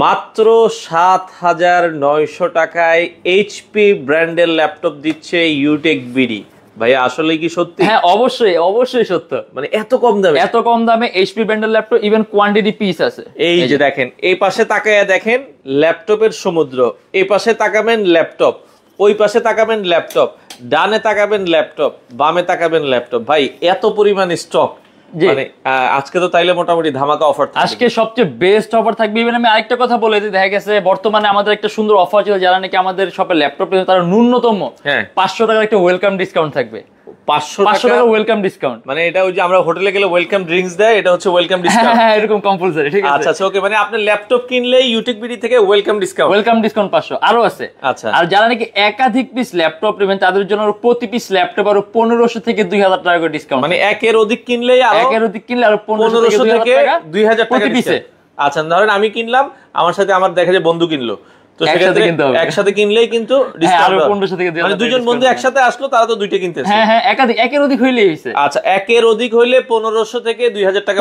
মাত্র ৭,৯০০ টাকায় এইচপি ব্র্যান্ডের ল্যাপটপ দিচ্ছে ইউটেক বিডি। ভাই আসলে কি সত্যি? হ্যাঁ অবশ্যই অবশ্যই সত্য। মানে এত কম দামে এইচপি ব্র্যান্ডের ল্যাপটপ, ইভেন কোয়ান্টিটি পিস আছে। এই যে দেখেন, এই পাশে তাকায়া দেখেন ল্যাপটপের সমুদ্র, এই পাশে তাকাবেন ল্যাপটপ, ওই পাশে তাকাবেন ল্যাপটপ, ডানে তাকাবেন ল্যাপটপ, বামে তাকাবেন ল্যাপটপ। ভাই এত পরিমাণ স্টক, মানে আজকে তো তাইলে মোটামুটি ধামাকা অফার থাকবে। আজকে সবচেয়ে বেস্ট অফার থাকবে। ইভেন আমি আরেকটা কথা বলে দিই, দেখা গেছে বর্তমানে আমাদের একটা সুন্দর অফার ছিল, যারা নাকি আমাদের শপে ল্যাপটপ পেয়ে তারা ন্যূনতম 500 টাকার একটা ওয়েলকাম ডিসকাউন্ট থাকবে। 500 টাকা ওয়েলকাম ডিসকাউন্ট, মানে এটা ওই যে আমরা হোটেলে গেলে ওয়েলকাম ড্রিঙ্কস দেয়, এটা হচ্ছে ওয়েলকাম ডিসকাউন্ট। হ্যাঁ এরকম কম্পালসরি, ঠিক আছে। আচ্ছা আচ্ছা ওকে, মানে আপনি ল্যাপটপ কিনলেই ইউটিক বিডি থেকে ওয়েলকাম ডিসকাউন্ট 500 আরো আছে। আচ্ছা, আর যারা নাকি একাধিক পিস ল্যাপটপ নেবেন তাদের জন্য প্রতি পিস ল্যাপটপ আরো 1500 থেকে 2000 টাকা করে ডিসকাউন্ট, মানে একের অধিক কিনলে আরো 1500 থেকে 2000 টাকা প্রতি পিসে। আচ্ছা ধরেন আমি কিনলাম, আমার সাথে আমার দেখা যায় বন্ধু কিনলো, তো একসাথে কিনলেই কিন্তু ডিসকাউন্ট 1500 থেকে 2000, মানে দুজন বন্ধু একসাথে আসলো তারা তো দুইটা কিনতেছে। হ্যাঁ একের অধিক হইলেই হইছে। আচ্ছা একের অধিক হইলে 1500 থেকে 2000 টাকা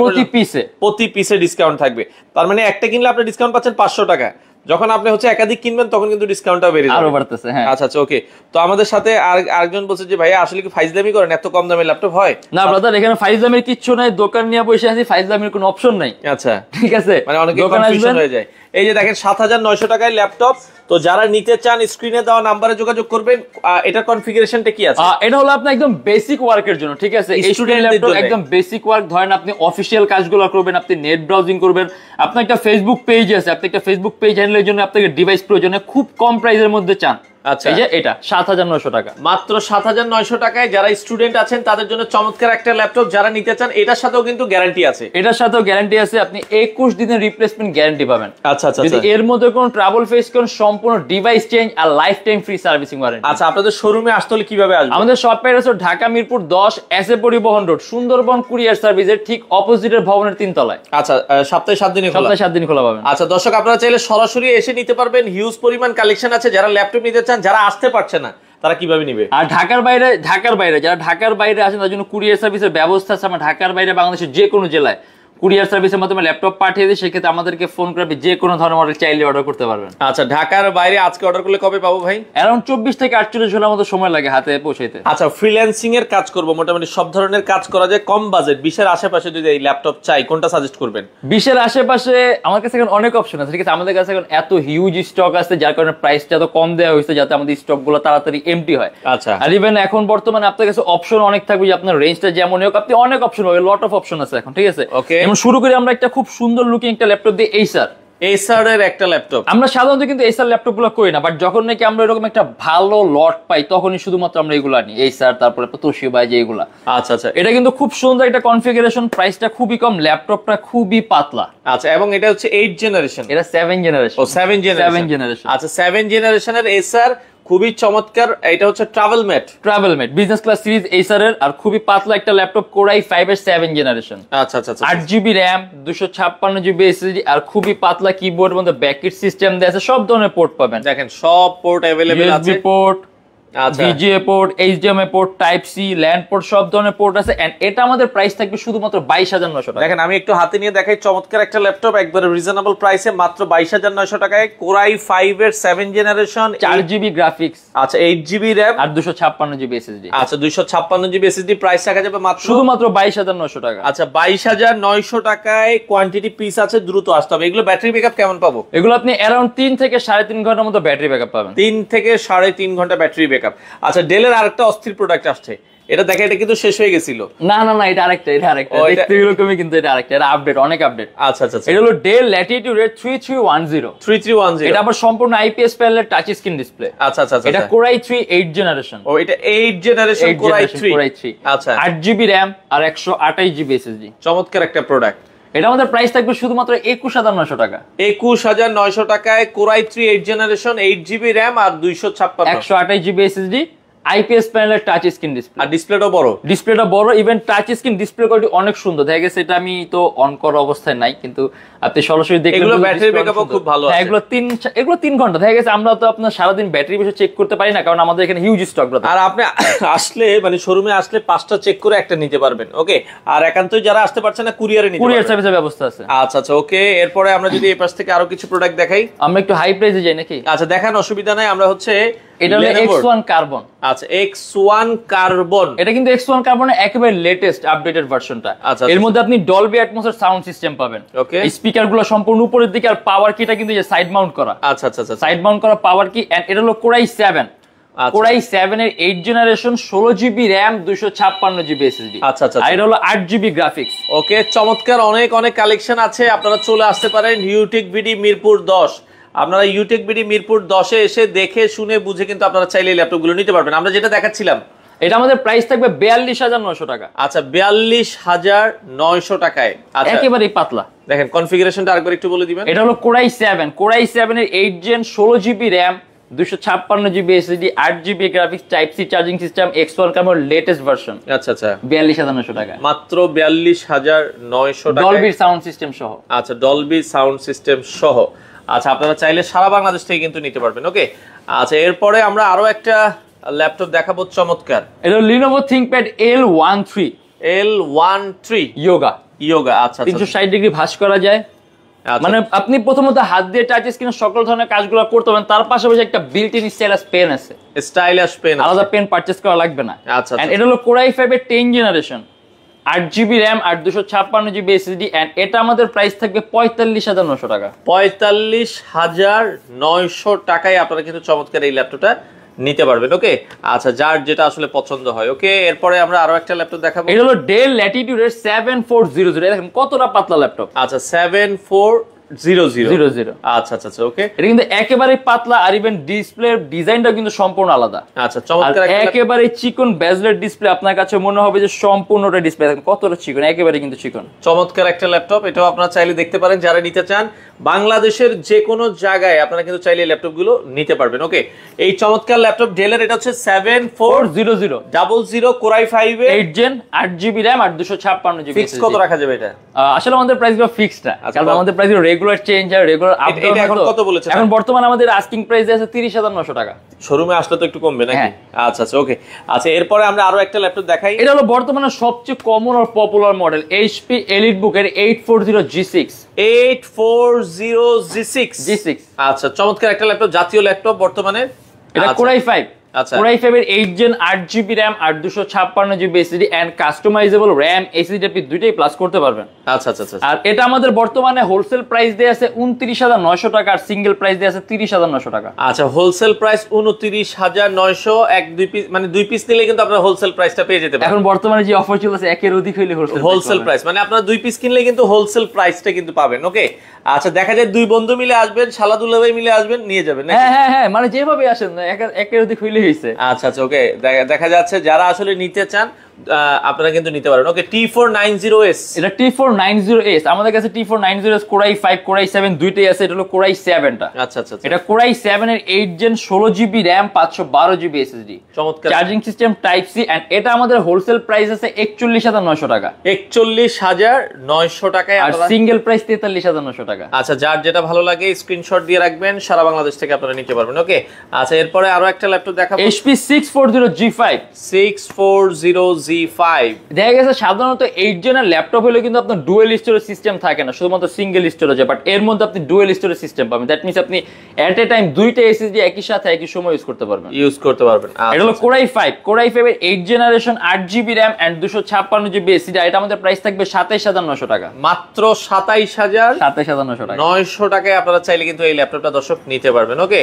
প্রতি পিসে ডিসকাউন্ট থাকবে। তার মানে একটা কিনলে আপনি ডিসকাউন্ট পাচ্ছেন 500 টাকা। যখন আপনি হচ্ছে একাধিক কিনবেন তখন কিন্তু ডিসকাউন্টটা বেড়ে যাবে, আরো বাড়তেছে। হ্যাঁ আচ্ছা আচ্ছা ওকে। তো আমাদের সাথে আরেকজন বলছে যে ভাইয়া আসলে কি ফাইজলামি করেন, এত কম দামে ল্যাপটপ হয়? না ব্রাদার, এখানে ফাইজলামির কিচ্ছু নাই, দোকান নিয়ে বসে আছি, ফাইজলামির কোনো অপশন নাই। আচ্ছা ঠিক আছে, মানে অনেকে কনফিউশন হয়ে যায়। এই যে দেখেন ৭,৯০০ টাকায় ল্যাপটপ, তো যারা নিতে চান স্ক্রিনে দেওয়া নাম্বারে যোগাযোগ করবেন। এটা কনফিগারেশনটা কি আছে? এটা হলো আপনার একদম বেসিক ওয়ার্কের জন্য, ঠিক আছে। স্টুডেন্ট ল্যাপটপ একদম বেসিক ওয়ার্ক, ধরেন আপনি অফিশিয়াল কাজগুলো করবেন, আপনি নেট ব্রাউজিং করবেন, আপনার একটা ফেসবুক পেজ আছে, আপনি একটা ফেসবুক পেজ হ্যান্ডেলের জন্য আপনাকে ডিভাইস প্রয়োজনে খুব কম প্রাইসের মধ্যে চান। আচ্ছা এই যে এটা ৭,৯০০ টাকা, মাত্র ৭,৯০০ টাকায় যারা স্টুডেন্ট আছেন তাদের জন্য চমৎকার একটা ল্যাপটপ যারা নিতে চান। এটার সাথেও কিন্তু গ্যারান্টি আছে, আপনি 21 দিনের রিপ্লেসমেন্ট গ্যারান্টি পাবেন। আচ্ছা আচ্ছা, যদি এর মধ্যে কোনো ট্রাবল ফেস করেন সম্পূর্ণ ডিভাইস চেঞ্জ আর life time free servicing warranty. আচ্ছা আপনাদের শোরুমে আসতে হলে কিভাবে আসবে? আমাদের শপের আছে ঢাকা মিরপুর 10 এস এ পরিবহন রোড, সুন্দরবন কুরিয়ার সার্ভিসের ঠিক অপোজিটের ভবনের 3 তলায়। আচ্ছা সপ্তাহে 7 দিন খোলা পাবেন। আচ্ছা দর্শক আপনারা চাইলে সরাসরি এসে নিতে পারবেন, হিউজ পরিমাণ কালেকশন আছে। যারা ল্যাপটপ নিতে চান, যারা আসতে পারছে না তারা কিভাবে নিবে? আর ঢাকার বাইরে যারা ঢাকার বাইরে আছেন তার জন্য কুরিয়ার সার্ভিসের ব্যবস্থা আছে। আমরা ঢাকার বাইরে বাংলাদেশের যে কোনো জেলায় কুরিয়ার সার্ভিসের মাধ্যমে ল্যাপটপ পাঠিয়ে দিই, সেক্ষেত্রে আমাদেরকে ফোন করে যে কোনো ধরনের মডেল চাইলে অর্ডার করতে পারবেন। আচ্ছা ঢাকার বাইরে আজকে অর্ডার করলে কবে পাবো ভাই? অ্যারাউন্ড 24 থেকে 48 ঘন্টার মতো সময় লাগে হাতে পৌঁছাইতে। আচ্ছা ফ্রিল্যান্সিং এর কাজ করব, মোটামুটি সব ধরনের কাজ করা যায়, কম বাজেট 20 এর আশেপাশে যদি এই ল্যাপটপ চাই, কোনটা সাজেস্ট করবেন? 20 এর আশেপাশে আমার কাছে এখন অনেক অপশন আছে, ঠিক আছে। আমাদের কাছে এখন এত হিউজ স্টক আছে যার কারণে প্রাইসটা এত কম দেওয়া হয়েছে যাতে আমাদের স্টকগুলো তাড়াতাড়ি এমটি হয়। আচ্ছা আর ইভেন এখন বর্তমানে আপনার কাছে অপশন অনেক থাকবে, যে আপনার রেঞ্জটা যেমন হোক আপনি অনেক অপশন হবে, লট অফ অপশন আছে এখন, ঠিক আছে। যেমন শুরু করি আমরা একটা খুব সুন্দর লুকিং একটা ল্যাপটপ দিয়ে এইসার এর একটা ল্যাপটপ। আমরা সাধারণত কিন্তু এইসার ল্যাপটপ গুলো করি না, বাট যখন নাকি আমরা এরকম একটা ভালো লট পাই তখনই শুধুমাত্র আমরা এগুলো আনি, এইসার তারপরে তোশিবা যে এগুলা। আচ্ছা আচ্ছা এটা কিন্তু খুব সুন্দর একটা কনফিগারেশন, প্রাইসটা খুবই কম, ল্যাপটপটা খুবই পাতলা। আচ্ছা এবং এটা হচ্ছে 8 জেনারেশন, এটা 7 জেনারেশন। ও 7 জেনারেশন। আচ্ছা 7 জেনারেশনের এইসার খুবই চমৎকার। এটা হচ্ছে TravelMate business class series Acer এর, আর খুবই পাতলা একটা ল্যাপটপ, কোরাই 5 এর 7 জেনারেশন। আচ্ছা আচ্ছা 8GB RAM 256GB SSD আর খুবই পাতলা কিবোর্ড, মধ্যে ব্যাকেট সিস্টেম দেয়া আছে, সব ধরনের পোর্ট পাবেন। দেখেন সব পোর্ট अवेलेबल আছে, USB port, VGA port, HDMI port, type C, LAN port, সব ধরনের পোর্ট আছে। এন্ড এটা আমাদের প্রাইস থাকবে শুধুমাত্র 22,900 টাকা। দেখেন আমি একটু হাতে নিয়ে দেখাই, চমৎকার একটা ল্যাপটপ একবারে রিজনেবল প্রাইসে মাত্র 22,900 টাকায়, কোরাই 5 এর 7 জেনারেশন, 4GB গ্রাফিক্স, আচ্ছা 8GB RAM আর 256GB SSD। আচ্ছা 256GB SSD প্রাইস রাখা যাবে মাত্র শুধুমাত্র 22,900 টাকা। আচ্ছা 22,900 টাকায় কোয়ান্টিটি পিস আছে, দ্রুত আসতে হবে। এগুলো ব্যাটারি ব্যাকআপ কেমন পাবো? এগুলো আপনি অ্যারাউন্ড 3 থেকে 3.5 ঘন্টার মতো ব্যাটারি ব্যাকআপ পাবেন। 3 থেকে 3.5 ঘন্টা ব্যাটারি ব্যাকআপ। আচ্ছা ডেলের আরেকটা অস্থির প্রোডাক্ট আসছে, এটা দেখে এটা কিন্তু শেষ হয়ে গেছিল। না এটা আরেকটা দেখতে এরকমই, কিন্তু এটা আরেকটা, এটা আপডেট, অনেক আপডেট। আচ্ছা আচ্ছা এটা হলো ডেল ল্যাটিটিউড 3310 এটা আবার সম্পূর্ণ আইপিএস প্যানেলের টাচ স্ক্রিন ডিসপ্লে। আচ্ছা আচ্ছা এটা কোরাই 3 8 জেনারেশন। ও এটা 8 জেনারেশন কোরাই 3। আচ্ছা 8GB RAM আর 128GB SSD, চমৎকার একটা প্রোডাক্ট। এটা আমাদের প্রাইস থাকবে শুধুমাত্র 21,900 টাকা। 21,900 টাকায় কোরাই 3 8 জেনারেশন, 8GB RAM আর 256 128GB SSD আইপিএস প্যানেলের টাচ স্ক্রিন ডিসপ্লে, আর ডিসপ্লেটা বড়, even touch screen display quality অনেক সুন্দর। দেখা গেছে এটা আমি তো অন করা অবস্থায় নাই, কিন্তু আপনি সরাসরি দেখলে এগুলো ব্যাটারি ব্যাকআপও খুব ভালো আছে। এগুলো 3 ঘন্টা। দেখা গেছে আমরা তো আপনার সারাদিন ব্যাটারি বিষয় চেক করতে পারি না, কারণ আমাদের এখানে হিউজ স্টক। আর আপনি আসলে মানে শোরুমে আসলে 5টা চেক করে একটা নিতে পারবেন। ওকে, আর একান্তই যারা আসতে পারছে না কুরিয়ারে নিতে পারবেন, কুরিয়ার সার্ভিসের ব্যবস্থা আছে। আচ্ছা আচ্ছা ওকে। এরপরে আমরা যদি এই পাশ থেকে আরো কিছু প্রোডাক্ট দেখাই, আমরা একটু হাই প্রাইসে যাই নাকি? আচ্ছা দেখান, অসুবিধা নাই। আমরা হচ্ছে এটা হলো X1 কার্বন। আচ্ছা X1 কার্বন, এটা কিন্তু X1 কার্বনের একেবারে লেটেস্ট আপডেটেড ভার্সনটা। এর মধ্যে আপনি ডলবি অ্যাটমসের সাউন্ড সিস্টেম পাবেন। ওকে, স্পিকারগুলো সম্পূর্ণ উপরের দিকে, আর পাওয়ার কিটা কিন্তু যে সাইড মাউন্ট করা। আচ্ছা আচ্ছা আচ্ছা, সাইড মাউন্ট করা পাওয়ার কি। এন্ড এটা হলো কোরাই 7, কোরাই 7 এর 8 generation, 16 GB RAM, 256 GB SSD. আচ্ছা আচ্ছা, আর এটা হলো 8 জিবি গ্রাফিক্স। ওকে, চমৎকার অনেক অনেক কালেকশন আছে। আপনারা চলে আসতে পারেন ইউটেক বিডি মিরপুর 10। আপনারা ইউটেক বিডি মিরপুর 10 এ এসে দেখে শুনে বুঝে কিন্তু আপনারা চাইলে এই ল্যাপটপগুলো নিতে পারবেন। আমরা যেটা দেখাচ্ছিলাম, এটা আমাদের প্রাইস থাকবে 42,900 টাকা। আচ্ছা 42,900 টাকায়। আচ্ছা একেবারেই পাতলা। দেখেন কনফিগারেশনটা আরেকবার একটু বলে দিবেন। এটা হলো কোরাই 7, কোরাই 7 এর 8 gen, 16 GB RAM, 256 GB SSD, 8 GB graphics, type C charging system, X1 carbon latest version. আচ্ছা আচ্ছা, 42,900 টাকা, মাত্র 42,900 টাকা, ডলবি সাউন্ড সিস্টেম সহ। আচ্ছা ডলবি সাউন্ড সিস্টেম সহ। আচ্ছা আপনারা চাইলে সারা বাংলাদেশ থেকে কিন্তু নিতে পারবেন। ওকে, আচ্ছা এরপরে আমরা আরো একটা ল্যাপটপ দেখাবো চমৎকার। এটা Lenovo ThinkPad L13 ইয়োগা। আচ্ছা 360 ডিগ্রি ভাঁজ করা যায়। মানে আপনি প্রথমত হাত দিয়ে টাচ স্ক্রিনে সকল ধরনের কাজগুলো করতে পারেন, তার পাশাপাশি একটা বিল্ট ইন স্টাইলাস পেন আছে। আলাদা পেন পারচেজ করা লাগবে না। আচ্ছা, এটা হলো কোরাই 5 এর 10 জেনারেশন, 8 জিবি র‍্যাম আর 256 জিবি এসএসডি। এন্ড এটা আমাদের প্রাইস থাকবে 45,900 টাকা। 45,900 টাকায় আপনারা কিন্তু চমৎকার এই ল্যাপটপটা নিতে পারবেন। ওকে, আচ্ছা যার যেটা আসলে পছন্দ হয়। ওকে, এরপরে আমরা আরো একটা ল্যাপটপ দেখাবো। এটা হলো ডেল ল্যাটিটিউড এর 7400। দেখেন কতটা পাতলা ল্যাপটপ। আচ্ছা 7400। আচ্ছা আচ্ছা আচ্ছা ওকে, এটা কিন্তু একেবারে পাতলা, আর ইভেন ডিসপ্লে ডিজাইনটা কিন্তু সম্পূর্ণ আলাদা। আচ্ছা চমৎকার, একেবারে চিকন বেজলের ডিসপ্লে। আপনার কাছে মনে হবে যে সম্পূর্ণটা ডিসপ্লে, দেখেন কতটা চিকন, একেবারে কিন্তু চিকন। চমৎকার একটা ল্যাপটপ, এটাও আপনারা চাইলে দেখতে পারেন। যারা নিতে চান বাংলাদেশের যে কোনো জায়গায় আপনারা কিন্তু চাইলে ল্যাপটপগুলো নিতে পারবেন। ওকে, এই চমৎকার ল্যাপটপ ডেলের, এটা হচ্ছে 7400 কোরাই 5 এর 8 জেন, 8 জিবি র‍্যাম আর 256 জিবি। ফিক্স কত রাখা যাবে এটা? আসলে আমাদের প্রাইসগুলো ফিক্সড না, কারণ আমাদের প্রাইসগুলো রেগুলার চেঞ্জ আর রেগুলার আপ ডাউন। এটা এখন কত বলেছেন? এখন বর্তমানে আমাদের আস্কিং প্রাইস আছে 30,900 টাকা। শোরুমে আসলে তো একটু কমবে নাকি? আচ্ছা আচ্ছা ওকে। আচ্ছা এরপরে আমরা আরো একটা ল্যাপটপ দেখাই। এটা হলো বর্তমানে সবচেয়ে common are popular model, HP EliteBook এর 840G6। আচ্ছা চমৎকার একটা ল্যাপটপ, জাতীয় ল্যাপটপ বর্তমানে। এটা কোরাই 5, আচ্ছা কোরাই 5 এর 8 জেন, 8 জিবি র‍্যাম আর 256 GB SSD and customizable RAM SSD আপনি দুইটাই প্লাস করতে পারবেন। আচ্ছা আচ্ছা আচ্ছা, আর এটা আমাদের বর্তমানে হোলসেল প্রাইস দেয়া আছে 29,900 টাকা, আর সিঙ্গেল প্রাইস দেয়া আছে 30,900 টাকা। আচ্ছা হোলসেল প্রাইস 29,900, এক দুই পিস মানে দুই পিস নিলে কিন্তু আপনারা হোলসেল প্রাইসটা পেয়ে যেতে পারেন। এখন বর্তমানে যে অফার চলছে একের অধিক হইলে হোলসেল প্রাইস মানে আপনারা দুই পিস কিনলে কিন্তু হোলসেল প্রাইসটা কিন্তু পাবেন। ওকে, আচ্ছা দেখা যায় দুই বন্ধু মিলে আসবেন, শালাদুল্লাহ ভাই মিলে আসবেন, নিয়ে যাবেন। হ্যাঁ মানে যেভাবে আসেন একের অধিক হইলে হইছে। আচ্ছা আচ্ছা ওকে, দেখা যাচ্ছে যারা আসলে নিতে চান আপনারা কিন্তু নিতে পারেন। ওকে, T490S, এটা T490S। আমাদের কাছে T490S কোরাই 5 কোরাই 7 দুইটাই আছে। এটা হলো কোরাই 7টা। আচ্ছা আচ্ছা, এটা কোরাই 7 এর 8 gen, 16 GB RAM, 512 GB SSD, চমৎকার charging system type C. And এটা আমাদের হোলসেল প্রাইস আছে 41,900 টাকা। 41,900 টাকায়, আর সিঙ্গেল প্রাইস 43,900 টাকা। আচ্ছা যার যেটা ভালো লাগে স্ক্রিনশট দিয়ে রাখবেন, সারা বাংলাদেশ থেকে আপনারা নিতে পারবেন। ওকে, আচ্ছা এরপরে আরো একটা ল্যাপটপ দেখাবো, HP 640G5। 640G5 দেখা গেছে সাধারণত 8 জেনের ল্যাপটপ হলে কিন্তু আপনার ডুয়েল স্টোরেজ সিস্টেম থাকে না, শুধুমাত্র সিঙ্গেল স্টোরেজ। বাট এর মধ্যে আপনি ডুয়েল স্টোরেজ সিস্টেম পাবেন। দ্যাট মিন্স আপনি এট এ টাইম দুইটা এসএসডি একই সাথে একই সময় ইউজ করতে পারবেন। এটা হলো কোরাই 5, কোরাই 5 এর 8 generation, 8 GB RAM and 256 GB SSD. এটা আমাদের প্রাইস থাকবে 27,900 টাকা। মাত্র 27,900 টাকা। 900 টাকায় আপনারা চাইলে কিন্তু এই ল্যাপটপটা দর্শক নিতে পারবেন। ওকে,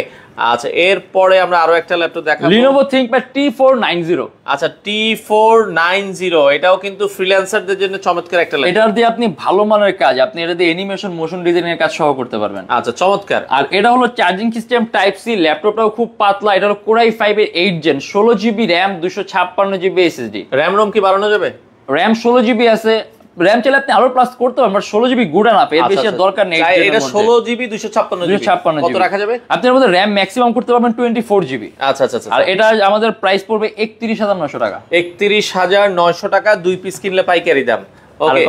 আচ্ছা এরপরে আমরা আরো একটা ল্যাপটপ দেখাবো, Lenovo ThinkPad T490। আচ্ছা T490, এটাও কিন্তু ফ্রিল্যান্সারদের জন্য চমৎকার একটা ল্যাপটপ। এটার দিয়ে আপনি ভালো মানের কাজ, আপনি এটা দিয়ে অ্যানিমেশন, মোশন ডিজাইনের কাজ সহ করতে পারবেন। আচ্ছা চমৎকার। আর এটা হলো চার্জিং সিস্টেম টাইপ সি, ল্যাপটপটাও খুব পাতলা। এটা হলো কোরাই 5 এর 8 gen, 16 GB RAM, 256 GB SSD. RAM ROM কি বাড়ানো যাবে? র‍্যাম 16 জিবি আছে, র‍্যাম চাইলে আপনি আরো প্লাস করতে পারেন, বাট 16 জিবি গুড এনাফ, এর বেশি দরকার নেই। এটা 16 জিবি 256 জিবি কত রাখা যাবে? আপনি এর মধ্যে র‍্যাম ম্যাক্সিমাম করতে পারবেন 24 জিবি। আচ্ছা আচ্ছা আচ্ছা। আর এটা আমাদের প্রাইস পড়বে 31900 টাকা। 31900 টাকা, 2 পিস কিনলে পাইকারি দাম। ওকে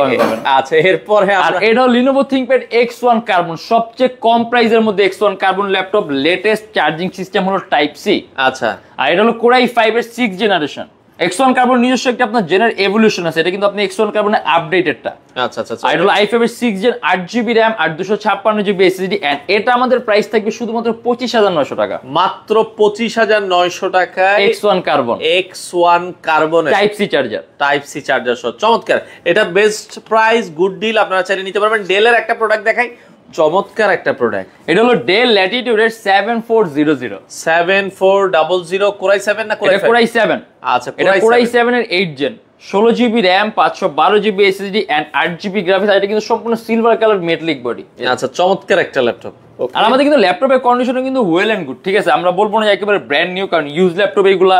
আচ্ছা, এরপরে আর এটা হলো Lenovo ThinkPad X1 কার্বন, সবচেয়ে কম প্রাইসের মধ্যে X1 carbon laptop, latest charging system হলো টাইপ সি। আচ্ছা, আর এটা হলো Core i5 এর 6th জেনারেশন। X1 কার্বন নিজস্ব একটা আপনার জেনার এভলিউশন আছে, এটা কিন্তু আপনি X1 কার্বনের আপডেটেডটা। আচ্ছা আচ্ছা। আর এটা হলো i5 এর 6th জেন, 8 জিবি র‍্যাম আর 256 জিবি এসএসডি, এন্ড এটা আমাদের প্রাইস থাকবে শুধুমাত্র 25900 টাকা। মাত্র 25900 টাকায় X1 carbon, X1 carbon type C charger, type C charger সহ চমৎকার। এটা বেস্ট প্রাইস, গুড ডিল, আপনারা চাইলে নিতে পারবেন। ডেলের একটা প্রোডাক্ট দেখাই, চমৎকার একটা প্রোডাক্ট। এটা হলো ডেল ল্যাটিটিউড এর 7400 7400 কোরাই 7 না কোরাই 5? কোরাই 7। আচ্ছা, এটা কোরাই 7 এর 8 gen, 16 GB RAM, 512 GB SSD and 8 GB graphics. আর এটা কিন্তু সম্পূর্ণ সিলভার কালার মেটালিক বডি। আচ্ছা, চমৎকার একটা ল্যাপটপ। আর আমাদের কিন্তু ল্যাপটপের কন্ডিশনও কিন্তু ওয়েল এন্ড গুড, ঠিক আছে? আমরা বলবো না যে একেবারে ব্র্যান্ড নিউ, কারণ ইউজ ল্যাপটপ এইগুলা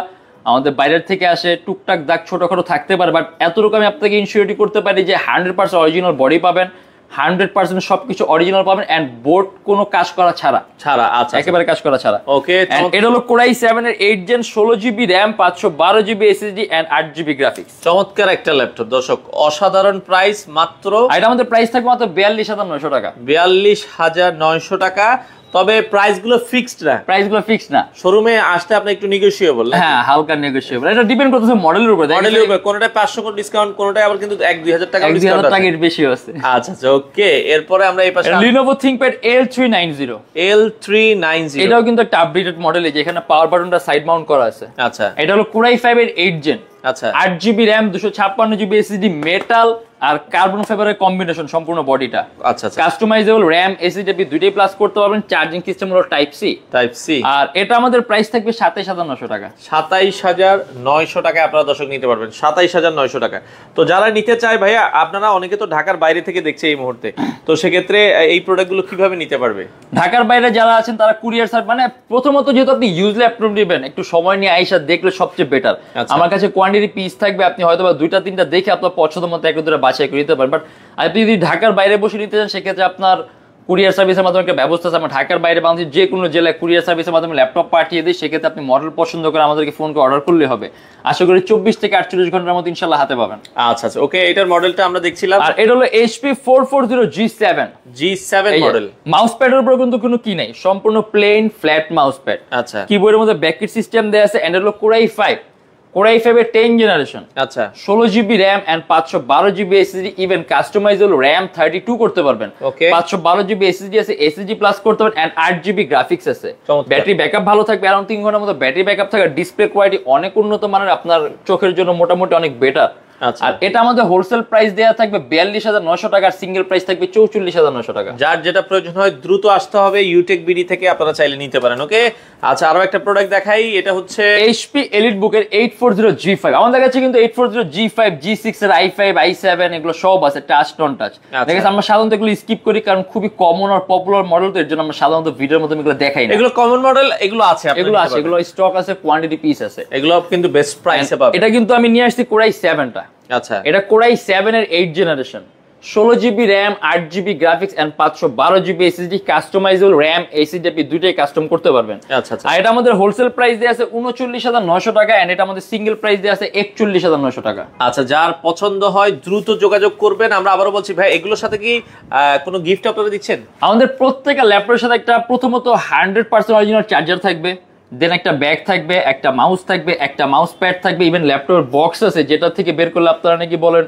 আমাদের বাইরের থেকে আসে, টুকটাক দাগ ছোটখাটো থাকতে পারে, বাট এতটুকু আমি আপনাকে ইনসিওরিটি করতে পারি যে 100% অরিজিনাল বডি পাবেন, 100% সবকিছু অরিজিনাল পাবেন, এন্ড বোর্ড কোনো কাজ করা ছাড়া। আচ্ছা, একেবারে কাজ করা ছাড়া। ওকে, এটা হলো কোরাই 7 এর 8 gen, 16 GB RAM, 512 GB SSD and 8 GB graphics. চমৎকার একটা ল্যাপটপ দর্শক, অসাধারণ প্রাইস। মাত্র এটা আমাদের প্রাইস থাকবে মাত্র 42900 টাকা। 42900 টাকা। তবে প্রাইস গুলো ফিক্সড না, প্রাইসগুলো ফিক্সড না, শোরুমে আসতে আপনি একটু নেগোশিয়েবল। হ্যাঁ, হালকা নেগোশিয়েবল। এটা ডিপেন্ড করতেছে মডেলের উপর। মডেলের উপর কোনটা 500 করে ডিসকাউন্ট, কোনটা আবার কিন্তু 1-2000 টাকা ডিসকাউন্ট আছে, 1000 টাকার বেশি আছে। আচ্ছা আচ্ছা, ওকে। এরপরে আমরা এই পাশে Lenovo ThinkPad L390। এটাও কিন্তু একটা আপডেটেড মডেল, যেখানে পাওয়ার বাটনটা সাইড মাউন্ট করা আছে। আচ্ছা, এটা হলো Core i5 এর 8 জেন, আচ্ছা, 8 GB RAM, 256 GB SSD, metal আর কার্বন ফাইবারের কম্বিনেশন সম্পূর্ণ বডিটা। আচ্ছা আচ্ছা। কাস্টমাইজেবল র‍্যাম, এসএসডি দুইটাই প্লাস করতে পারবেন। চার্জিং সিস্টেম হলো টাইপ সি। আর এটা আমাদের প্রাইস থাকবে 27900 টাকা। 27900 টাকায় আপনারা দর্শক নিতে পারবেন, 27900 টাকা। তো যারা নিতে চায় ভাইয়া, আপনারা অনেকে তো ঢাকার বাইরে থেকে দেখছে এই মুহূর্তে, তো সেক্ষেত্রে এই প্রোডাক্টগুলো কিভাবে নিতে পারবে? ঢাকার বাইরে যারা আছেন তারা কুরিয়ার সার্ভিস, মানে প্রথমত যেহেতু আপনি ইউজ ল্যাপটপ নেবেন, একটু সময় নিয়ে আইসা দেখলে সবচেয়ে বেটার। আমার কাছে কোয়ান্টিটি পিস থাকবে, আপনি হয়তো বা 2-3টা দেখে আপনার পছন্দ মতো একটা দুটো বাছাই করে নিতে পারেন। বাট আপনি যদি ঢাকার বাইরে বসে নিতে চান, সেক্ষেত্রে আপনার কুরিয়ার সার্ভিসের মাধ্যমে একটা ব্যবস্থা আছে। আমরা ঢাকার বাইরে বাংলাদেশের যে কোনো জেলায় কুরিয়ার সার্ভিসের মাধ্যমে ল্যাপটপ পাঠিয়ে দিই। সেক্ষেত্রে আপনি মডেল পছন্দ করে আমাদেরকে ফোন করে অর্ডার করলে হবে। আশা করি 24 থেকে 48 ঘন্টার মধ্যে ইনশাআল্লাহ হাতে পাবেন। আচ্ছা আচ্ছা, ওকে। এটার মডেলটা আমরা দেখছিলাম, আর এটা হলো HP 440 G7 মডেল। মাউস প্যাডের উপর কিন্তু কোনো কি নাই, সম্পূর্ণ প্লেন ফ্ল্যাট মাউস প্যাড। আচ্ছা, কিবোর্ডের মধ্যে ব্যাককিট সিস্টেম দেয়া আছে, এন্ড হলো Core i5 এর 10 জেনারেশন। আচ্ছা, 16 GB RAM and 512 GB SSD, even customizable RAM 32 করতে পারবেন। 512 জিবি এসএসডি আছে, এসএসডি প্লাস করতে পারবেন, এন্ড 8 জিবি গ্রাফিক্স আছে। ব্যাটারি ব্যাকআপ ভালো থাকবে, अराउंड 3 ঘন্টার মতো ব্যাটারি ব্যাকআপ থাকে। ডিসপ্লে কোয়ালিটি অনেক উন্নত মানের, আপনার চোখের জন্য মোটামুটি অনেক বেটার। আর এটা আমাদের হোলসেল প্রাইস দেয়া থাকবে 42900 টাকা, আর সিঙ্গেল প্রাইস থাকবে 44900 টাকা। যার যেটা প্রয়োজন হয় দ্রুত আসতে হবে ইউটেক বিডি থেকে, আপনারা চাইলে নিতে পারেন। ওকে, আচ্ছা, আরো একটা প্রোডাক্ট দেখাই। এটা হচ্ছে HP EliteBook এর 840 G5। আমাদের কাছে কিন্তু 840 G5, G6 এর i5, i7 এগুলো সব আছে, টাচ নন টাচ। দেখেন, আমরা সাধারণত এগুলো স্কিপ করি, কারণ খুবই কমন আর পপুলার মডেল, তো এর জন্য আমরা সাধারণত ভিডিওর মধ্যে এগুলো দেখাই না। এগুলো কমন মডেল, এগুলো আছে, এগুলো স্টক আছে, কোয়ান্টিটি পিস আছে, এগুলো কিন্তু বেস্ট প্রাইসে পাবেন। এটা কিন্তু আমি নিয়ে আসছি Core i7টা। আচ্ছা, এটা Core i7 এর 8 generation, 16 GB RAM, 8 GB graphics and 512 GB SSD, customizable RAM, SSD আপনি দুইটাই কাস্টম করতে পারবেন। আচ্ছা আচ্ছা। আর এটা আমাদের হোলসেল প্রাইস দেয়া আছে 39900 টাকা, এন্ড এটা আমাদের সিঙ্গেল প্রাইস দেয়া আছে 41900 টাকা। আচ্ছা, যার পছন্দ হয় দ্রুত যোগাযোগ করবেন। আমরা আবারো বলছি ভাই, এগুলোর সাথে কি কোনো গিফট আপনারা দিচ্ছেন? আমাদের প্রত্যেকটা ল্যাপটপের সাথে একটা প্রথমত 100% অরিজিনাল চার্জার থাকবে, দেন একটা ব্যাগ থাকবে, একটা মাউস থাকবে, একটা মাউস প্যাড থাকবে, ইভেন ল্যাপটপের বক্স আছে, যেটা থেকে বের করলে আপনারা নাকি বলেন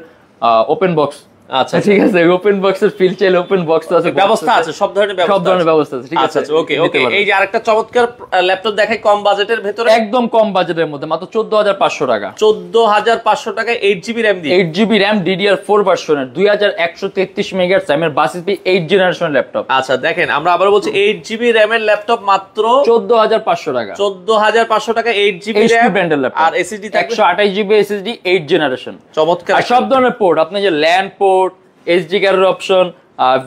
ওপেন বক্স। আচ্ছা, ঠিক আছে, ওপেন বক্সের ফিল চাইলে ওপেন বক্স আছে, ব্যবস্থা আছে, সব ধরনের ব্যবস্থা আছে, ঠিক আছে। ওকে ওকে, এই যে আরেকটা চমৎকার ল্যাপটপ দেখাই কম বাজেটের ভেতরে, একদম কম বাজেটের মধ্যে, মাত্র 14500 টাকা। 14500 টাকায় 8 জিবি র‍্যাম দিয়ে, 8 জিবি র‍্যাম DDR4 ভার্সনের, 2133 মেগাহার্টজ এর বাস এসপি 8 জেনারেশন ল্যাপটপ। আচ্ছা, দেখেন, আমরা আবার বলছি 8 জিবি র‍্যাম এর ল্যাপটপ মাত্র 14500 টাকা। 14500 টাকা 8 জিবি র‍্যাম ব্র্যান্ডের ল্যাপটপ, আর এসএসডি থাকবে 128 জিবি এসএসডি 8 জেনারেশন। চমৎকার। আর সব ধরনের পোর্ট, আপনি যে ল্যান্ড পোর্ট, এসডি কার্ডের অপশন,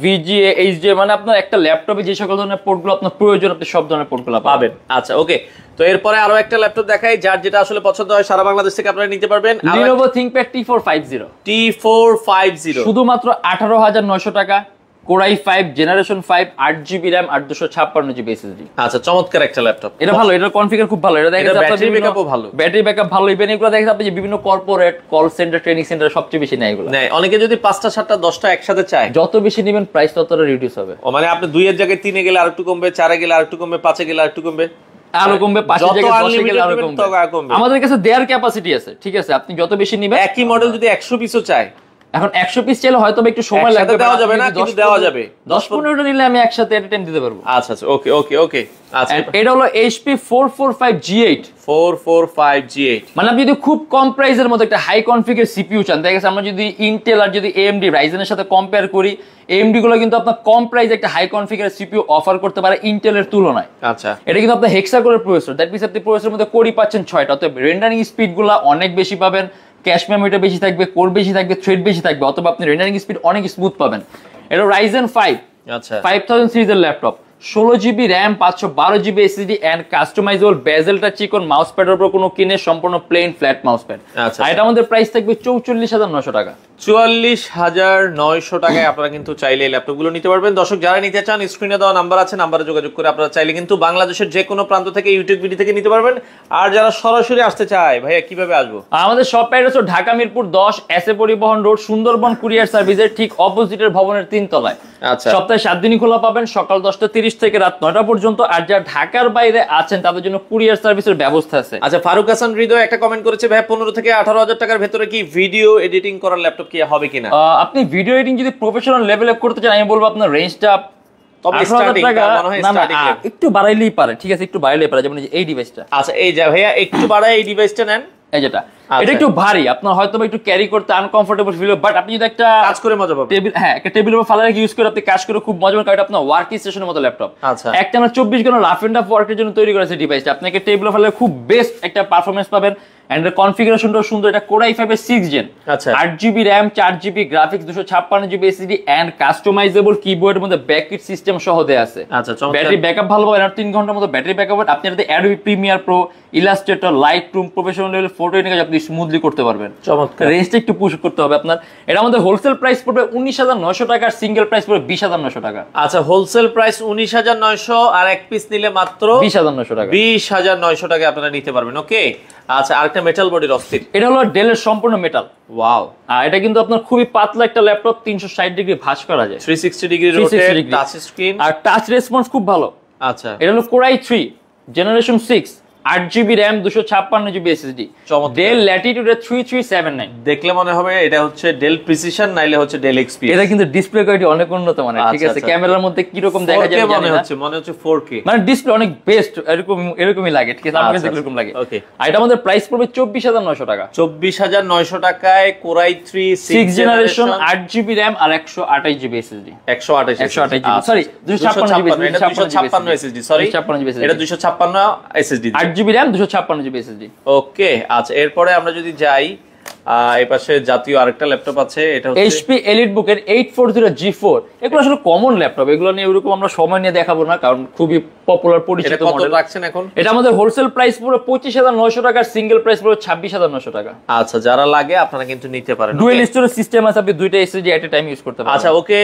VGA HDMI, মানে আপনার একটা ল্যাপটপে যে সকল ধরনের পোর্টগুলো আপনার প্রয়োজন আপনি সব ধরনের পোর্টগুলো পাবেন। আচ্ছা ওকে, তো এরপরে আরো একটা ল্যাপটপ দেখাই, যার যেটা আসলে পছন্দ হয় সারা বাংলাদেশ থেকে আপনারা নিতে পারবেন। Lenovo ThinkPad T450 T450 শুধুমাত্র 18,900 টাকা, Core i5 generation 5, 8GB RAM, 856GB SSD। আচ্ছা চমৎকার একটা ল্যাপটপ, এটা ভালো, এটার কনফিগার খুব ভালো, এটা দেখেন ব্যাটারি ব্যাকআপও ভালো, ব্যাটারি ব্যাকআপ ভালো। ইভেন এগুলো দেখেন আপনি যে বিভিন্ন corporate call centre, training centre সবচেয়ে বেশি নেয় এগুলো। অনেকে যদি 5টা 7টা 10টা একসাথে চায়, যত বেশি নেবেন প্রাইস ততটা রিডিউস হবে। ও মানে আপনি 2 এর জায়গায় 3 এ গেলে আরেকটু কমবে, 4 এ গেলে আরেকটু কমবে, 5 এ গেলে আরেকটু কমবে, আরো কমবে, 5 এর জায়গায় 10 এ গেলে আরো কমবে। আমাদের কাছে দেয়ার ক্যাপাসিটি আছে, ঠিক আছে? আপনি যত বেশি নেবেন, একই মডেল যদি 100 পিসও চায়, এখন 100 পিস চাইলে হয়তো একটু সময় লাগবে, দেওয়া যাবে না, কিন্তু দেওয়া যাবে। 10-15টা নিলে আমি একসাথে এট টাইম দিতে পারবো। আচ্ছা আচ্ছা ওকে ওকে ওকে। আচ্ছা এটা হলো HP 445G8 445G8, মানে আপনি যদি খুব কম প্রাইসের মধ্যে একটা হাই কনফিগার সিপিইউ চান, দেখা গেছে আমরা যদি ইন্টেল আর যদি AMD রাইজেনের সাথে কম্পেয়ার করি, AMD গুলো কিন্তু আপনার কম প্রাইসে একটা হাই কনফিগার সিপিইউ অফার করতে পারে ইন্টেলের তুলনায়। আচ্ছা এটা কিন্তু আপনার হেক্সাকোরের প্রসেসর, দ্যাট মিন্স আপনি প্রসেসরের মধ্যে কোরই পাচ্ছেন 6টা, অতএব রেন্ডারিং স্পিড গুলো অনেক বেশি পাবেন, ক্যাশ মেমোরিটা বেশি থাকবে, কোর বেশি থাকবে, থ্রেড বেশি থাকবে, অথবা আপনি রেন্ডারিং স্পিড অনেক স্মুথ পাবেন। এটা Ryzen 5 আচ্ছা 5000 সিরিজের laptop, 16GB RAM, 512GB SSD and customizable bezel touch চিকন মাউস প্যাডের উপর কোনো কিনে সম্পূর্ণ প্লেন ফ্ল্যাট মাউস প্যাড। আচ্ছা এটা আমাদের প্রাইস থাকবে 44,900 টাকা। 44,900 টাকায় আপনারা কিন্তু চাইলে এই ল্যাপটপগুলো নিতে পারবেন। দর্শক যারা নিতে চান, স্ক্রিনে দেওয়া নাম্বার আছে, নাম্বারে যোগাযোগ করে আপনারা চাইলে কিন্তু বাংলাদেশের যে কোনো প্রান্ত থেকে ইউটিউব ভিডিও থেকে নিতে পারবেন। আর যারা সরাসরি আসতে চায়, ভাইয়া কিভাবে আসবো? আমাদের শপ অ্যাড্রেস হচ্ছে ঢাকা মিরপুর 10 এসএ পরিবহন রোড, সুন্দরবন কুরিয়ার সার্ভিসের ঠিক অপোজিটের ভবনের 3 তলায়। আচ্ছা সপ্তাহে 7 দিনই খোলা পাবেন, সকাল 10:30 থেকে রাত 9টা পর্যন্ত। আর যারা ঢাকার বাইরে আছেন তাদের জন্য কুরিয়ার সার্ভিসের ব্যবস্থা আছে। আচ্ছা ফারুক হাসান হৃদয় একটা কমেন্ট করেছে, ভাই 15 থেকে 18,000 টাকার ভেতরে কি ভিডিও এডিটিং করার ল্যাপটপ কি হবে কিনা? আপনি ভিডিও এডিটিং যদি প্রফেশনাল লেভেলে করতে চান, আমি বলবো আপনার রেঞ্জটা তবে স্টার্টিং মনে হয় স্টার্টিং একটু বাড়াইলেই পারে, ঠিক আছে? একটু বাড়াইলেই পারে, যেমন এই ডিভাইসটা। আচ্ছা এই যা ভাইয়া একটু বাড়ায় এই ডিভাইসটা নেন, এই যেটা এটা একটু ভারী, আপনার হয়তো একটু ক্যারি করতে আনকমফোর্টেবল ফিল হবে, বাট আপনি যদি একটা কাজ করে মজা পাবেন, টেবিল, হ্যাঁ একটা টেবিলের উপর ফালা রেখে ইউজ করে আপনি কাজ করে খুব মজা পাবেন, কারণ এটা আপনার ওয়ার্ক স্টেশনের মতো ল্যাপটপ। আচ্ছা একটা আমরা 24 ঘন্টা রাফ এন্ড টাফ ওয়ার্কের জন্য তৈরি করেছে ডিভাইসটা, আপনাকে টেবিলে ফালা খুব বেস্ট একটা পারফরম্যান্স পাবেন। এন্ড এর কনফিগারেশনটাও সুন্দর, এটা Core i5 এর 6 জেন, আচ্ছা 8GB RAM, 4GB graphics, 256GB SSD and customizable কিবোর্ডের মধ্যে ব্যাককিট সিস্টেম সহ দেয়া আছে। আচ্ছা চমৎকার, ব্যাটারি ব্যাকআপ ভালো পাবেন, আর 3 ঘন্টার মতো ব্যাটারি ব্যাকআপ। আপনি এটাতে Adobe Premiere Pro, Illustrator, Lightroom, professional level photo editing আপনি স্মুথলি করতে পারবেন। চমৎকার, রেঞ্জটা একটু পুশ করতে হবে আপনার। এটা আমাদের হোলসেল প্রাইস পড়বে 19,900 টাকা, আর সিঙ্গেল প্রাইস পড়বে 20,900 টাকা। আচ্ছা হোলসেল প্রাইস 19,900, আর এক পিস নিলে মাত্র 20,900 টাকা। 20,900 টাকা আপনারা নিতে পারবেন। ওকে আচ্ছা আরেকটা মেটাল বডির অস্থির, এটা হলো ডেলের সম্পূর্ণ মেটাল। ওয়াও, আর এটা কিন্তু আপনার খুবই পাতলা একটা ল্যাপটপ, 360 ডিগ্রি ভাঁজ করা যায়, 360 ডিগ্রি রোটেট, টাচ স্ক্রিন, আর টাচ রেসপন্স খুব ভালো। আচ্ছা এটা হলো Core i3 generation 6, 8GB RAM, 256GB SSD, del Latitude 3379। দেখলে মনে হবে এটা হচ্ছে ডেল প্রিসিশন, নাইলে হচ্ছে ডেল এক্সপি। এটা কিন্তু ডিসপ্লে কোয়ালিটি অনেক উন্নত মানের, ঠিক আছে? ক্যামেরার মধ্যে কি রকম দেখা যায় মনে হচ্ছে 4K, মানে ডিসপ্লে অনেক বেস্ট, এরকমই লাগে, ঠিক আছে? আমার কাছে এরকম লাগে। ওকে আর এটা আমাদের প্রাইস পড়বে 24,900 টাকা। 24,900 টাকায় Core i3 6 generation, 8GB RAM আর 128GB SSD। 128GB sorry 256GB, এটা 256 SSD, সরি 256GB, এটা 256 SSD, 8GB RAM, 256GB SSD। ওকে আচ্ছা এরপরে আমরা যদি যাই এই পাশে জাতীয় আরেকটা ল্যাপটপ আছে, এটা হচ্ছে HP EliteBook এর 840G4। এগুলো আসলে কমন ল্যাপটপ, এগুলো নিয়ে এরকম আমরা সময় নিয়ে দেখাবো না, কারণ খুবই পপুলার পরিচিত মডেল। কত রাখছেন এখন? এটা আমাদের হোলসেল প্রাইস পুরো 25,900 টাকা, সিঙ্গেল প্রাইস পুরো 26,900 টাকা। আচ্ছা যারা লাগে আপনারা কিন্তু নিতে পারেন, ডুয়াল স্টোরেজ সিস্টেম আছে, আপনি দুইটা SSD এট এ টাইম ইউজ করতে পারবেন। আচ্ছা ওকে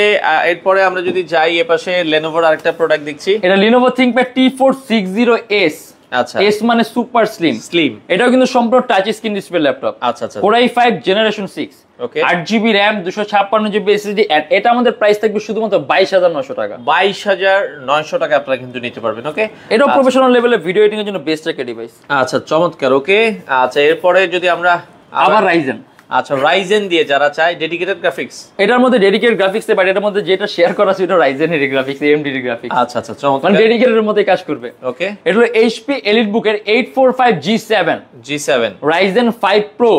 এরপরে আমরা যদি যাই এই পাশে Lenovo এর আরেকটা প্রোডাক্ট দেখছি, এটা Lenovo ThinkPad T460S। আচ্ছা এস মানে সুপার স্লিম, এটাও কিন্তু সম্পূর্ণ টাচ স্ক্রিন ডিসপ্লে ল্যাপটপ। আচ্ছা আচ্ছা Core i5 generation 6, okay 8GB RAM, 256GB SSD and এটা আমাদের প্রাইস থাকবে শুধুমাত্র 22,900 টাকা। 22,900 টাকা আপনারা কিন্তু নিতে পারবেন। ওকে এটাও প্রফেশনাল লেভেলে ভিডিও এডিটিং এর জন্য বেস্ট একটা ডিভাইস। আচ্ছা চমৎকার। ওকে আচ্ছা এরপরে যদি আমরা আবার রাইজেন, আচ্ছা রাইজেন দিয়ে যারা চায় ডেডিকেটেড গ্রাফিক্স, এটার মধ্যে ডেডিকেটেড গ্রাফিক্স বাট এটার মধ্যে যেটা শেয়ার করা আছে এটা রাইজেনের গ্রাফিক্স, AMD এর গ্রাফিক্স। আচ্ছা আচ্ছা চমৎকার, মানে ডেডিকেটেড এর মধ্যে কাজ করবে। ওকে এটা হলো HP EliteBook এর 845G7 Ryzen 5 Pro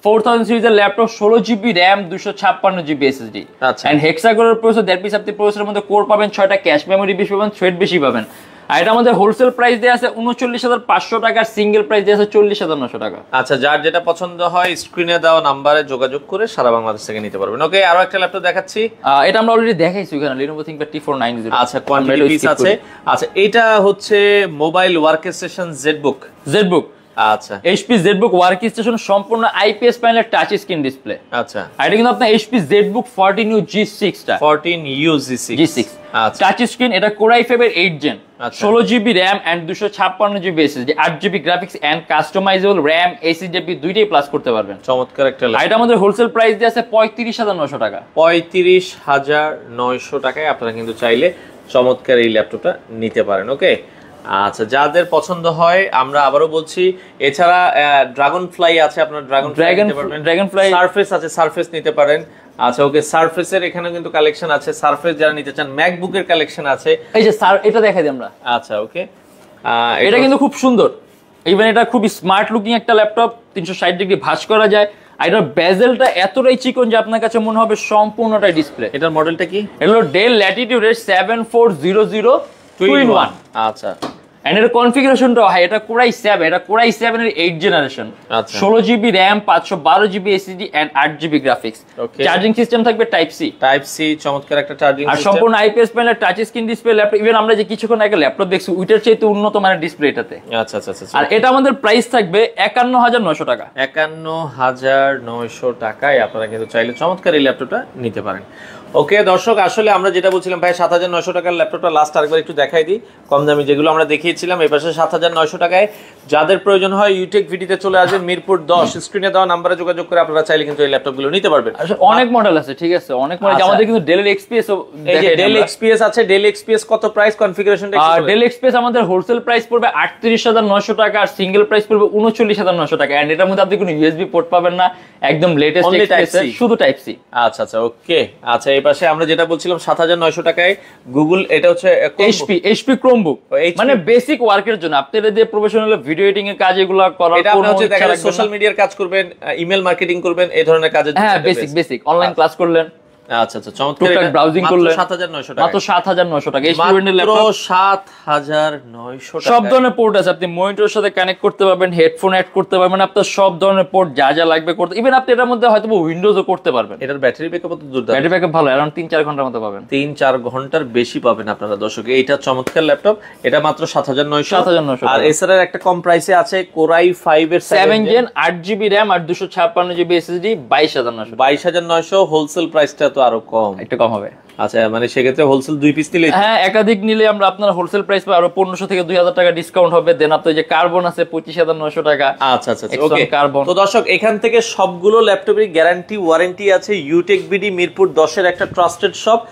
4000 সিরিজের laptop, 16GB RAM, 256GB SSD আচ্ছা and hexagonal processor, that means আপনি প্রসেসরের মধ্যে কোর পাবেন 6টা, ক্যাশ মেমরি বেশি পাবেন, থ্রেড বেশি পাবেন। আর এটা আমাদের হোলসেল প্রাইস দেয়া আছে 39,500 টাকা, আর সিঙ্গেল প্রাইস দেয়া আছে 40,900 টাকা। আচ্ছা, যার যেটা পছন্দ হয় স্ক্রিনে দেওয়া নাম্বারে যোগাযোগ করে সারা বাংলাদেশ থেকে নিতে পারবেন। ওকে, আরো একটা ল্যাপটপ দেখাচ্ছি। এটা আমরা অলরেডি দেখাইছি ওখানে, Lenovo ThinkPad T490। আচ্ছা, কোয়ান্টিটি পিস আছে। আচ্ছা, এটা হচ্ছে মোবাইল ওয়ার্কস্টেশন জেডবুক। আচ্ছা, HP ZBook ওয়ার্কস্টেশন সম্পূর্ণ IPS প্যানেলের টাচ স্ক্রিন ডিসপ্লে। আচ্ছা, আর এটা কিন্তু আপনার HP ZBook 14U G6 টা 14U G6। আচ্ছা, টাচ স্ক্রিন। এটা Core i5 এর 8 জেন, আচ্ছা। 16GB RAM and 256GB SSD, 8GB graphics and customizable RAM SSD দুইটাই প্লাস করতে পারবেন। চমৎকার একটা আর এটা আমাদের হোলসেল প্রাইস দিয়ে আছে 35,900 টাকা। 35,900 টাকায় আপনারা কিন্তু চাইলে চমৎকার এই ল্যাপটপটা নিতে পারেন। ওকে, আচ্ছা, যাদের পছন্দ হয় আমরা আবারও বলছি, এছাড়া ড্রাগন ফ্লাই আছে, আপনার ড্রাগন ফ্লাই সারফেস আছে, সারফেস নিতে পারেন। আচ্ছা, ওকে, সারফেসের এখানে কিন্তু কালেকশন আছে, সারফেস যারা নিতে চান, ম্যাকবুকের কালেকশন আছে। এই যে স্যার, এটা দেখাই দিই আমরা। আচ্ছা, ওকে, এটা কিন্তু খুব সুন্দর, ইভেন এটা খুব স্মার্ট লুকিং একটা ল্যাপটপ, 360 ডিগ্রি ভাঁজ করা যায়। আর এটার বেজেলটা এতটাই চিকন যে আপনার কাছে মনে হবে সম্পূর্ণটাই ডিসপ্লে। এটার মডেলটা কি? এটা হলো ডেল ল্যাটিটিউডের 7400 2-in-1। আচ্ছা, এন্ড এর কনফিগারেশনটা হয়, এটা Core i7, এটা Core i7 এর 8 জেনারেশন, আচ্ছা। 16GB RAM, 512GB SSD and 8GB graphics. Okay, charging system থাকবে টাইপ সি, চমৎকার একটা চার্জিং আর সিস্টেম। সম্পূর্ণ IPS প্যানেলের touch screen display laptop. Even আমরা যে কিছুক্ষণ আগে ল্যাপটপ দেখছি ওইটার চাইতে উন্নত মানের ডিসপ্লে এটাতে। আচ্ছা, আচ্ছা, আচ্ছা। আর এটা আমাদের প্রাইস থাকবে 51,900 টাকা। 51,900 টাকায় আপনারা কিন্তু চাইলে চমৎকার এই ল্যাপটপটা নিতে পারেন। ওকে দর্শক, আসলে আমরা যেটা বলছিলাম ভাই 7,900 টাকার ল্যাপটপটা লাস্ট আরেকবার একটু দেখাই দিই, কম দামি যেগুলো আমরা দেখিয়েছিলাম। এই পাশে 7,900 টাকায় যাদের প্রয়োজন হয় ইউটেক ভিডিতে চলে আসবেন, মিরপুর 10, স্ক্রিনে দেওয়া নাম্বারে যোগাযোগ করে আপনারা চাইলে কিন্তু এই ল্যাপটপগুলো নিতে পারবেন। অনেক মডেল আছে, ঠিক আছে, অনেক মডেল। আমাদের কিন্তু ডেল XPS, এই যে ডেল XPS আছে, ডেল XPS কত প্রাইস, কনফিগারেশনটা একটু বলুন। ডেল XPS আমাদের হোলসেল প্রাইস পড়বে 38,900 টাকা, আর সিঙ্গেল প্রাইস পড়বে 39,900 টাকা। এন্ড এটার মধ্যে আপনি কোনো USB পোর্ট পাবেন না, একদম লেটেস্ট XPS, শুধু টাইপ সি। আচ্ছা, আচ্ছা, ওকে। আচ্ছা, এই পাশে আমরা যেটা বলছিলাম 7,900 টাকায় গুগল, এটা হচ্ছে HP Chromebook, মানে বেসিক ওয়ার্কের জন্য আপনাদের যে প্রফেশনাল ভিডিও এডিটিং এর কাজ এগুলো করার, এটা আপনি হচ্ছে দেখা যায় সোশ্যাল মিডিয়ার কাজ করবেন, ইমেল মার্কেটিং করবেন, এই ধরনের কাজের জন্য। হ্যাঁ, বেসিক অনলাইন ক্লাস করলেন। আচ্ছা, আচ্ছা, চমৎকার। এটা ব্রাউজিং করলে 7,900 টাকা, মাত্র 7,900 টাকা। HP ব্র্যান্ডের মাত্র ল্যাপটপ 7,900 টাকা। সব ধরনের পোর্ট আছে, আপনি মনিটরের সাথে কানেক্ট করতে পারবেন, হেডফোন অ্যাড করতে পারবেন, আপনার সব ধরনের পোর্ট যা যা লাগবে করতে। ইভেন আপনি এটার মধ্যে হয়তো উইন্ডোজও করতে পারবেন। এটার ব্যাটারি ব্যাকআপ তো দুর্দান্ত, ব্যাটারি ব্যাকআপ ভালো, अराउंड 3-4 ঘন্টার মতো পাবেন। 3-4 ঘন্টার বেশি পাবেন আপনারা দর্শক। এইটা চমৎকার ল্যাপটপ, এটা মাত্র 7,900। আর এছাড়া একটা কম প্রাইসে আছে Core i5 এর 7 জেন, 8GB RAM আর 256GB SSD, 22,900। 22,900 হোলসেল প্রাইসটা তো আরো কম, একটু কম হবে। আচ্ছা, মানে সেক্ষেত্রে হোলসেল 2 পিস নিলে, হ্যাঁ, একাধিক নিলে আমরা আপনার হোলসেল প্রাইস পাই আরো 1500 থেকে 2000 টাকা ডিসকাউন্ট হবে। দেন আপনার যে কার্বন আছে 25,900 টাকা। আচ্ছা, আচ্ছা, ওকে, কার্বন। তো দর্শক, এখান থেকে সবগুলো ল্যাপটপের গ্যারান্টি ওয়ারেন্টি আছে। ইউটেক বিডি মিরপুর 10 এর একটা ট্রাস্টেড শপ,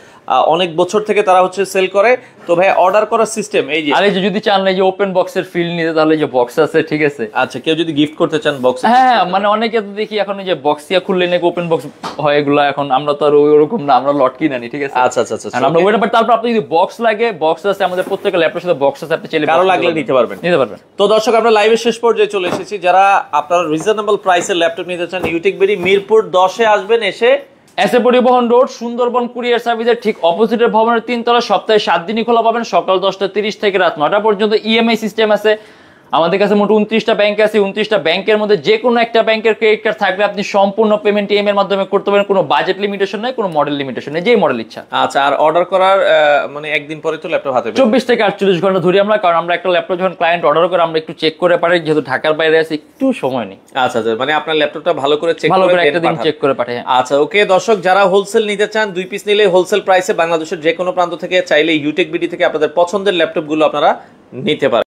অনেক বছর থেকে তারা হচ্ছে সেল করে। তো ভাই অর্ডার করার সিস্টেম এই যে, আর এই যে যদি চান এই যে ওপেন বক্সের ফিল নিতে, তাহলে যে বক্স আছে, ঠিক আছে। আচ্ছা, কেউ যদি গিফট করতে চান বক্স, হ্যাঁ, মানে অনেকে তো দেখি এখন এই যে বক্স ইয়া খুললে নাকি ওপেন বক্স হয়, এগুলা এখন আমরা তো আর ওরকম না, আমরা লট কিনে আনি, ঠিক আছে। আচ্ছা, আচ্ছা, আচ্ছা, আমরা ওইটা, বাট তারপর আপনি যদি বক্স লাগে, বক্স আছে আমাদের প্রত্যেকটা ল্যাপটপের সাথে বক্স আছে, আপনি চাইলে কারো লাগলে নিতে পারবেন। তো দর্শক, আমরা লাইভের শেষ পর্যায়ে চলে এসেছি। যারা আপনারা রিজনেবল প্রাইসের ল্যাপটপ নিতে চান, ইউটেক বিডি মিরপুর 10 এ আসবেন। এসে পরিবহন রোড, সুন্দরবন কুরিয়ার সার্ভিসের ঠিক অপোজিটের ভবনের 3 তলা, সপ্তাহে 7 দিনই খোলা পাবেন, সকাল 10:30 থেকে রাত 9টা পর্যন্ত। ইএমআই সিস্টেম আছে আমাদের কাছে। মোট 29টা ব্যাংক আছে, 29টা ব্যাংকের মধ্যে যে কোনো একটা ব্যাংকের ক্রেডিট কার্ড থাকলে আপনি সম্পূর্ণ পেমেন্ট ইএমআই এর মাধ্যমে করতে পারেন। কোনো বাজেট লিমিটেশন নাই, কোনো মডেল লিমিটেশন নেই, যেই মডেল ইচ্ছা। আচ্ছা, আর অর্ডার করার মানে একদিন পরে তো ল্যাপটপ হাতে পাবেন। 24 থেকে 48 ঘন্টা ধরে আমরা, কারণ আমরা একটা ল্যাপটপ যখন ক্লায়েন্ট অর্ডার করে আমরা একটু চেক করে পারি, যেহেতু ঢাকার বাইরে আছে একটু সময় নেই। আচ্ছা, আচ্ছা, মানে আপনার ল্যাপটপটা ভালো করে চেক করে একটা দিন চেক করে পাঠাই। আচ্ছা, ওকে দর্শক, যারা হোলসেল নিতে চান 2 পিস নিলে হোলসেল প্রাইসে বাংলাদেশের যে কোনো প্রান্ত থেকে চাইলে ইউটেক বিডি থেকে আপনাদের পছন্দের ল্যাপটপগুলো আপনারা নিতে পারেন।